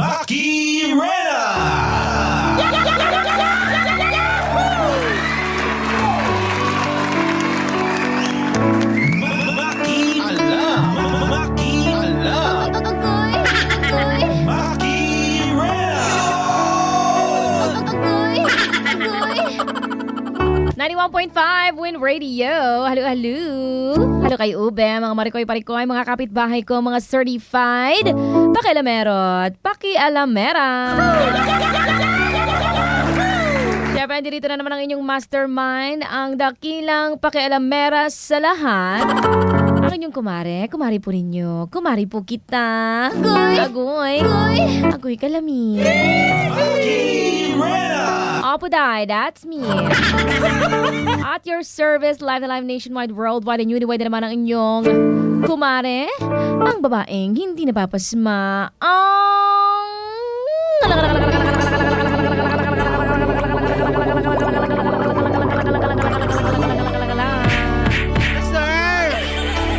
Maki Rena! Maki Alam! Maki Alam! Agoy! Agoy! Maki Rena! Agoy! Agoy! 91.5 Win Radio. Halo, halo. Halo kay Ube, mga marikoy-parikoy, mga kapitbahay ko, mga certified pakialamero at pakialamera. Siyempre, dito na naman ang inyong mastermind, ang dakilang pakialamera sa lahat. Ang inyong kumari po ninyo. Kumari po kita. Agoy! Agoy. Agoy! Agoy kalami. Maki Rena! Opo, Day, that's me. At your service, live na live nationwide, worldwide, and uniwide na naman ang inyong kumare, ang babaeng hindi napapasma,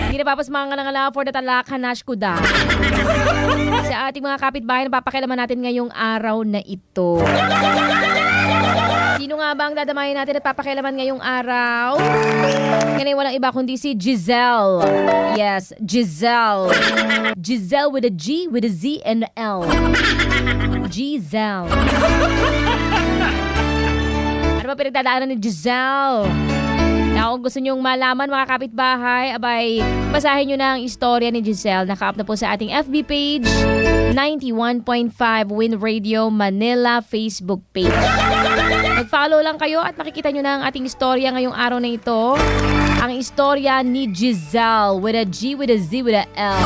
hindi napapasma ang ngala for the talak hanash kuda. Sa ating mga kapitbahay, napapakialaman natin ngayong araw na ito. Sino nga ba ang dadamayin natin at papakialaman ngayong araw? Ngayon walang iba kundi si Giselle. Yes, Giselle. Giselle with a G, with a Z, and a L. Giselle. Ano ba pinagdadaanan ni Giselle? Na kung gusto nyong malaman mga kapitbahay, abay, basahin nyo na ang istorya ni Giselle. Naka-up na po sa ating FB page, 91.5 Win Radio Manila Facebook page. Mag-follow lang kayo at makikita nyo na ang ating istorya ngayong araw na ito. Ang istorya ni Giselle with a G, with a Z, with a L.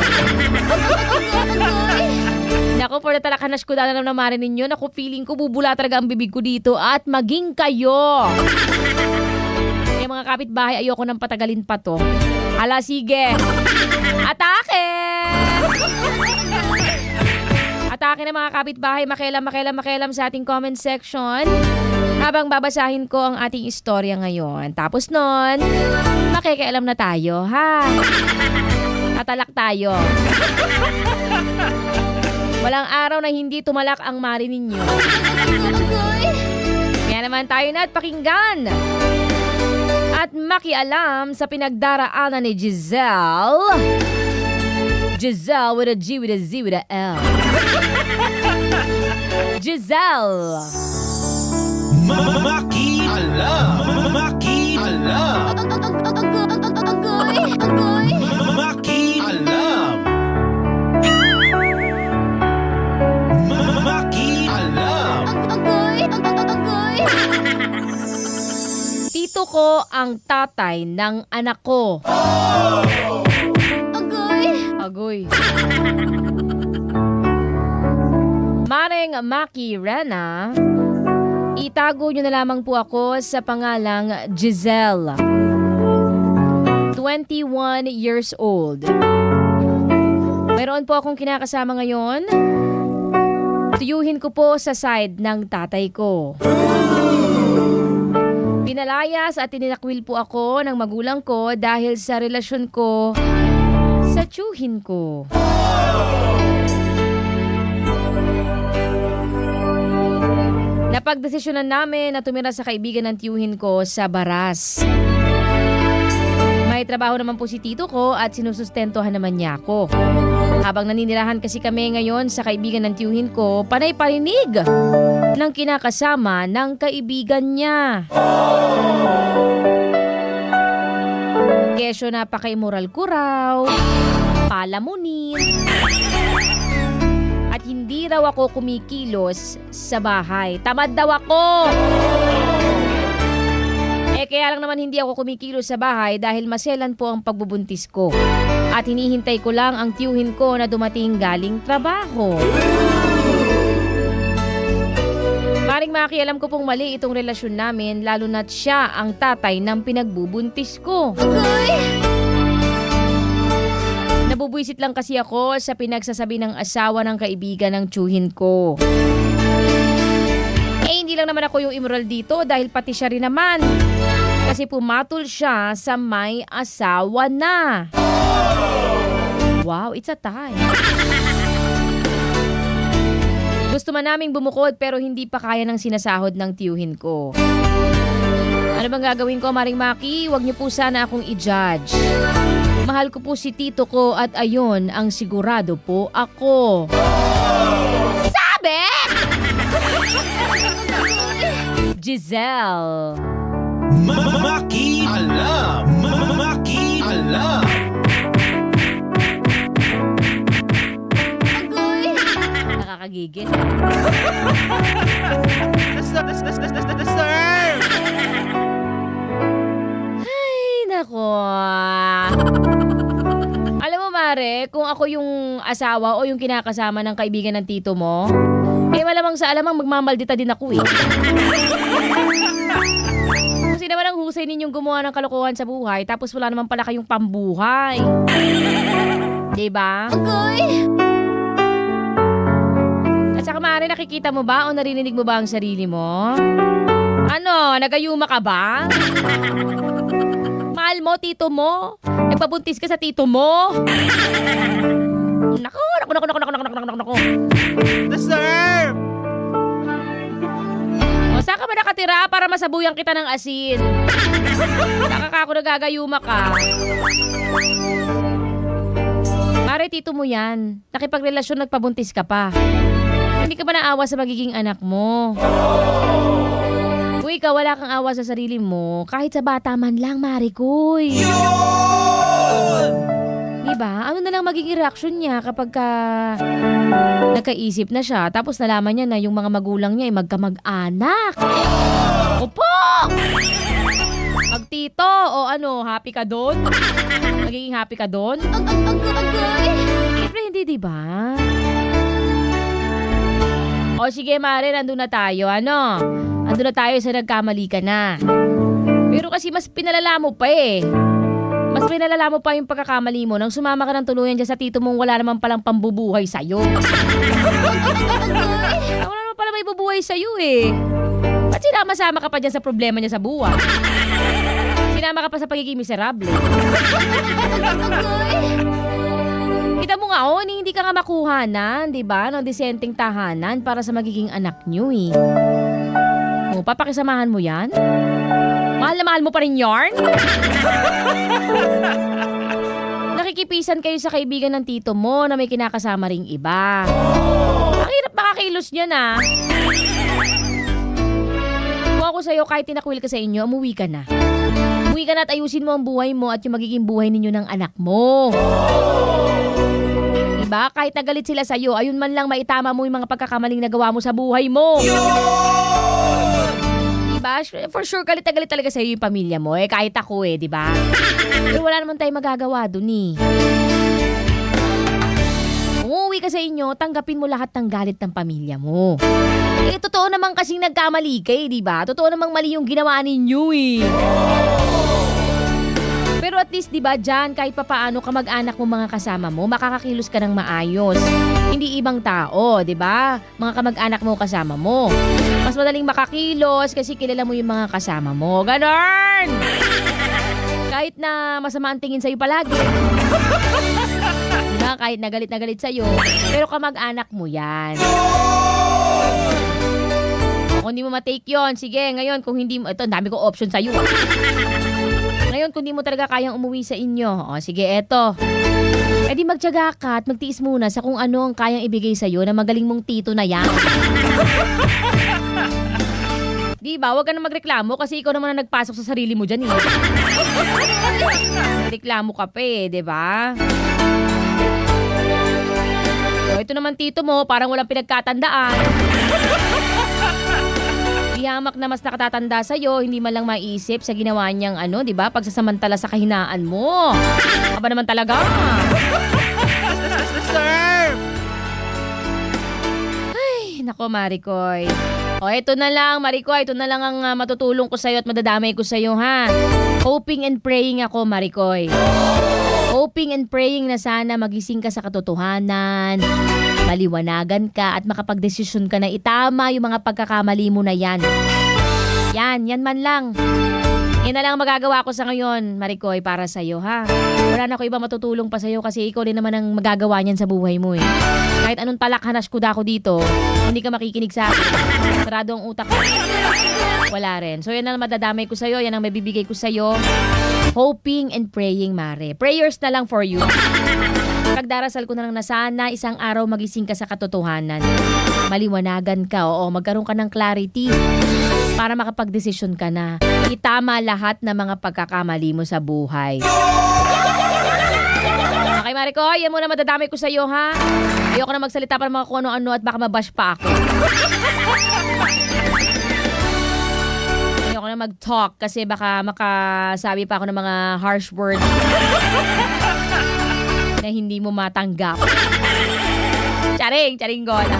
Naku, for the talakanas ko na naman ninyo. Naku, feeling ko bubula talaga ang bibig ko dito at maging kayo. Kaya mga kapitbahay, ayoko nang patagalin pa to. Hala, sige. Atake! Atake na mga kapitbahay, makialam sa ating comment section. Habang babasahin ko ang ating istorya ngayon. Tapos nun, makikialam na tayo, ha? Tatalak tayo. Walang araw na hindi tumalak ang mari ninyo. Kaya naman tayo na at pakinggan. At makialam sa pinagdaraanan ni Giselle. Giselle with a G, with a Z, with a L. Giselle. Maki Alam! Maki Alam! Agoy! Agoy! Maki Alam! Maki Alam! Agoy! Agoy! Tito ko ang tatay ng anak ko. Agoy! Agoy. Maring Maki Rena, itago nyo na lamang po ako sa pangalang Giselle. 21 years old. Mayroon po akong kinakasama ngayon. Tuyuhin ko po sa side ng tatay ko. Pinalayas at tininakwil po ako ng magulang ko dahil sa relasyon ko sa tiyuhin ko. Napagdesisyonan namin na tumira sa kaibigan ng tiyuhin ko sa Baras. May trabaho naman po si tito ko at sinusustentohan naman niya ako. Habang naninirahan kasi kami ngayon sa kaibigan ng tiyuhin ko, panay parinig ng kinakasama ng kaibigan niya. Kesyo napaka-immoral ko raw, palamunin, at hindi raw ako kumikilos sa bahay. Tamad daw ako! Kaya lang naman hindi ako kumikilos sa bahay dahil maselan po ang pagbubuntis ko. At hinihintay ko lang ang tiyuhin ko na dumating galing trabaho. Maring makialam ko pong mali itong relasyon namin, lalo na't siya ang tatay ng pinagbubuntis ko. Agoy! Nabubwisit lang kasi ako sa pinagsasabi ng asawa ng kaibigan ng tiyuhin ko. Hindi lang naman ako yung immoral dito dahil pati siya rin naman. Kasi pumatol siya sa may asawa na. Wow, it's a tie. Gusto man naming bumukod pero hindi pa kaya ng sinasahod ng tiyuhin ko. Ano bang gagawin ko, Maring Maki? Huwag niyo po sana akong i-judge. Mahal ko po si tito ko at ayun ang sigurado po ako. Sabi! Giselle. Maki alam. Maki alam. Agoy. Nakakagigil. Ay, nako. Alam mo, Mare, kung ako yung asawa o yung kinakasama ng kaibigan ng tito mo, eh malamang sa alamang magmamaldita din ako eh. Kasi naman ang husay ninyong gumawa ng kalokohan sa buhay tapos wala naman pala kayong pambuhay. Diba? Agoy. At saka Mare, nakikita mo ba o narinig mo ba ang sarili mo? Ano, nagayuma ka ba? Mahal mo, tito mo? Nagpabuntis ka sa tito mo? Naku. Deserve. O, saan ka ba nakatira para masabuyan kita ng asin? Saka ka ako nagagayuma ka. Mare, tito mo yan. Nakipagrelasyon, nagpabuntis ka pa. Hindi ka ba naawa sa magiging anak mo? Kung ikaw wala kang awa sa sarili mo, kahit sa bata man lang, Marikoy. Diba? Ano na lang magiging reaksyon niya kapag nagkaisip na siya, tapos nalaman niya na yung mga magulang niya ay magkamag-anak. Opo! Magtito, o ano, happy ka doon? Magiging happy ka doon? Agoy. Siyempre hindi, diba? O sige, Mare, nandun na tayo. Ano? Nandun na tayo sa nagkamali ka na. Pero kasi mas pinalala mo pa eh. Mas pinalala mo pa yung pagkakamali mo nang sumama ka ng tuluyan dyan sa tito mong wala naman palang pambubuhay sa'yo. Wala naman pala may bubuhay sa'yo eh. Ba't sinama-sama ka pa dyan sa problema niya sa buhay? Sinama ka pa sa pagiging miserable. Kita mo nga, hindi ka nga makuhanan, di ba? Ng disenteng tahanan para sa magiging anak niyo eh. O, papakisamahan mo yan? Mahal na mahal mo pa rin yarn? Nakikipisan kayo sa kaibigan ng tito mo na may kinakasama ring iba. Ang hirap makakilos niya na. Kung ako sa'yo, kahit tinakwil ka sa inyo, umuwi ka na. Umuwi ka na at ayusin mo ang buhay mo at yung magiging buhay ninyo ng anak mo. Diba? Kahit nagalit sila sa'yo, ayun man lang maitama mo yung mga pagkakamaling nagawa mo sa buhay mo. Diba? For sure, galit na galit talaga sa'yo yung pamilya mo. Eh, kahit ako eh, diba? Pero wala naman tayong magagawa dun eh. Umuwi ka sa inyo, tanggapin mo lahat ng galit ng pamilya mo. Eh, totoo naman kasing nagkamali ka eh, diba? Totoo namang mali yung ginawa ninyo eh. Pero at least, di ba, dyan, kahit papaano kamag-anak mo mga kasama mo, makakakilos ka ng maayos. Hindi ibang tao, di ba? Mga kamag-anak mo kasama mo. Mas madaling makakilos kasi kilala mo yung mga kasama mo. Ganon! Kahit na masama ang tingin sa'yo palagi. Diba? Kahit na galit sa'yo. Pero kamag-anak mo yan. Kung hindi mo matake yun, sige, ngayon, kung hindi mo, ito, dami ko option sa'yo. Ngayon, kung di mo talaga kayang umuwi sa inyo, o sige, eto. E di magtiyaga ka at magtiis muna sa kung ano ang kayang ibigay sa'yo na magaling mong tito na yan. Di ba? Huwag ka na magreklamo kasi ikaw naman ang nagpasok sa sarili mo dyan eh. Reklamo ka pa eh, di ba? O, ito naman tito mo, parang walang pinagkatandaan. Ihamak na mas nakatatanda sa'yo, hindi man lang maiisip sa ginawa niyang di ba? Pagsasamantala sa kahinaan mo. Aba naman talaga. Ay, nako Marikoy. O, ito na lang Marikoy, ito na lang ang matutulong ko sa'yo at madadamay ko sa'yo ha. Hoping and praying ako Marikoy. Hoping and praying na sana magising ka sa katotohanan. Maliwanagan ka at makapagdesisyon ka na itama yung mga pagkakamali mo na yan. Yan man lang. Yan na lang ang magagawa ko sa ngayon, Marikoy, para sa'yo, ha? Wala na ako iba matutulong pa sa'yo kasi ikaw din naman ang magagawa niyan sa buhay mo, eh. Kahit anong talakhanas kuda ko dito, hindi ka makikinig sa akin. Sarado ang utak ko. Wala rin. So yan ang madadamay ko sa'yo, yan ang mabibigay ko sa'yo. Hoping and praying, Mare. Prayers na lang for you. Pagdarasal ko na lang na sana isang araw magising ka sa katotohanan. Maliwanagan ka, oo, magkaroon ka ng clarity para makapagdesisyon ka na. Itama lahat ng mga pagkakamali mo sa buhay. Okay, Mare ko, yan muna madadamay ko sa iyo, ha? Ayoko na magsalita para mga kung ano-ano at baka mabash pa ako. Ayoko na mag-talk kasi baka makasabi pa ako ng mga harsh words na hindi mo matanggap. Charing gola.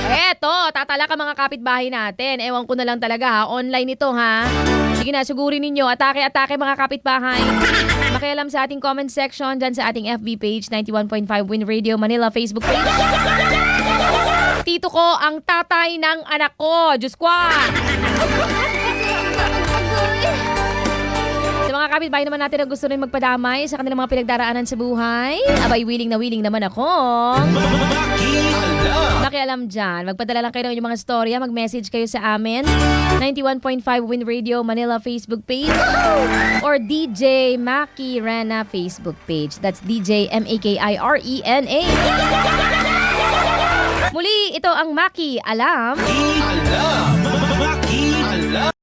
Eto, tatala ka mga kapitbahay natin. Ewan ko na lang talaga ha. Online ito ha. Sige na, sugurin ninyo. Atake mga kapitbahay. Makialam sa ating comment section dyan sa ating FB page, 91.5 Win Radio Manila Facebook page. Tito ko ang tatay ng anak ko. Diyos ko! Sa mga kapitbahay naman natin na gusto rin magpadamay sa kanilang mga pinagdaraanan sa buhay, abay willing naman ako. Makialam dyan. Magpadala lang kayo ng inyong mga storya. Mag-message kayo sa amin. 91.5 Win Radio Manila Facebook page or DJ Maki Rena Facebook page. That's DJ MAKIRENA. Muli, ito ang Maki Alam. Maki Alam.